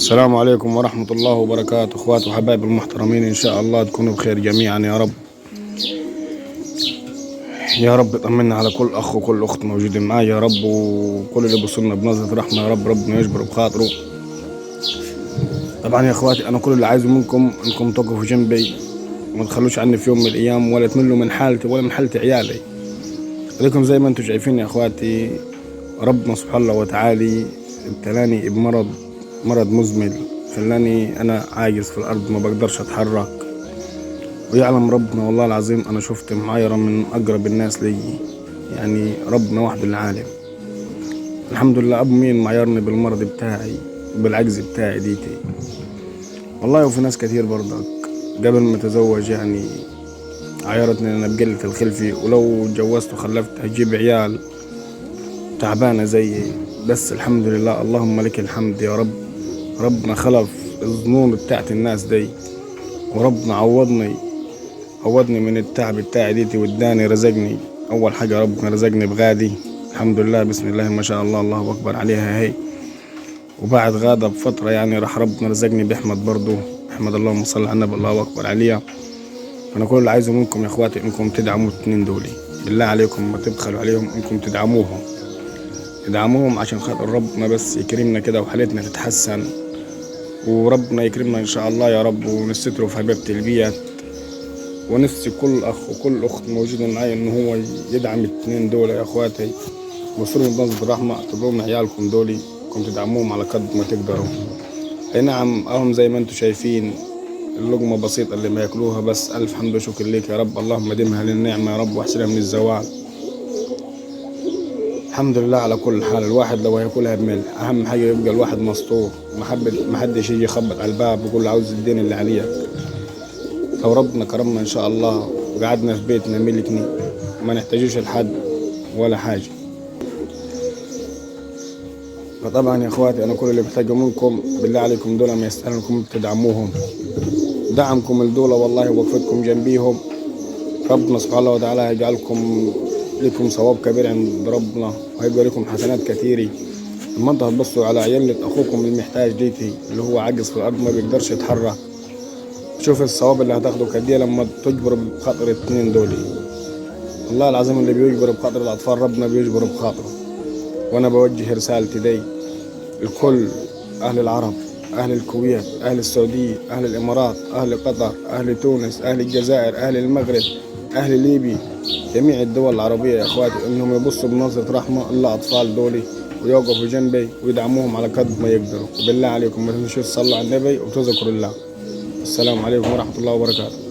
السلام عليكم ورحمة الله وبركاته، اخوات وحبايب المحترمين، ان شاء الله تكونوا بخير جميعا يا رب. يا رب طمنا على كل اخ وكل اخت موجودين معايا يا رب، وكل اللي بيوصلنا بنظرة رحمة يا رب، ربنا يجبر بخاطره. طبعا يا اخواتي، انا كل اللي عايزه منكم انكم تقفوا جنبي وما تخلوش عني في يوم من الايام، ولا تملوا من حالتي ولا من حالة عيالي. عليكم زي ما انتم شايفين يا اخواتي، ربنا سبحانه وتعالى ابتلاني مرض مزمن، خلاني انا عاجز في الارض، ما بقدرش اتحرك. ويعلم ربنا والله العظيم انا شفت معايرة من اقرب الناس لي، يعني ربنا وحده العالم. الحمد لله ابو مين معيرني بالمرض بتاعي، بالعجز بتاعي ديتي. والله وفي ناس كتير برضك قبل ما اتزوج يعني عيرتني انا بقلة الخلفي، ولو اتجوزت وخلفت هجيب عيال تعبانة زيي. بس الحمد لله، اللهم لك الحمد يا رب، ربنا خلف الظنون بتاعت الناس دي، وربنا عوضني من التعب بتاعي ديتي، واداني رزقني. اول حاجة ربنا رزقني بغادي، الحمد لله بسم الله ما شاء الله، الله اكبر عليها هي. وبعد غادة بفترة يعني راح ربنا رزقني باحمد برضو، احمد اللهم صل على النبي، الله اكبر عليها. انا كل اللي عايزه منكم يا اخواتي انكم تدعموا الاتنين دولي، بالله عليكم ما تبخلوا عليهم، انكم تدعموهم عشان خاطر ربنا بس يكرمنا كده وحالتنا تتحسن، وربنا يكرمنا ان شاء الله يا رب، ونستروا في حبيبة البيت. ونفسي كل اخ وكل اخت موجودين معايا ان هو يدعم الاتنين دول يا اخواتي، وصلوا بنظرة الرحمة، اعتبروا من عيالكم دولي، انكم تدعموهم على قد ما تقدروا. اي نعم، اهم زي ما انتم شايفين اللقمة بسيطة اللي ما ياكلوها، بس الف حمد وشكر ليك يا رب، اللهم دمها للنعمة يا رب، واحسنها من الزوال. الحمد لله على كل حال. الواحد لو هياكلها بملح، اهم حاجة يبقى الواحد مستور، ما حدش يجي يخبط على الباب ويقول له عاوز الدين اللي عليك. لو ربنا كرمنا ان شاء الله وقعدنا في بيتنا ملكني، ما نحتاجوش لحد ولا حاجة. فطبعا يا اخواتي، انا كل اللي بحتاجه منكم بالله عليكم دول ما يستاهلكم تدعموهم، دعمكم لدول والله ووقفتكم جنبيهم، ربنا سبحانه وتعالى هيجعلكم لكم ثواب كبير عند ربنا، وهيبقى لكم حسنات كتيرة. لما انتوا هتبصوا على عيلة اخوكم المحتاج ديتي اللي هو عاجز في الارض ما بيقدرش يتحرك، شوف الثواب اللي هتاخده كديه لما تجبر بخاطر الاتنين دول. والله العظيم اللي بيجبر بخاطر الاطفال ربنا بيجبر بخاطره. وانا بوجه رسالتي دي لكل اهل العرب، اهل الكويت، اهل السعودية، اهل الامارات، اهل قطر، اهل تونس، اهل الجزائر، اهل المغرب، اهل ليبيا، جميع الدول العربية يا اخواتي، انهم يبصوا بنظرة رحمة للاطفال دولي، ويوقفوا جنبي ويدعموهم على قد ما يقدروا. وبالله عليكم ما تنسوش تصلوا على النبي وتذكروا الله. السلام عليكم ورحمة الله وبركاته.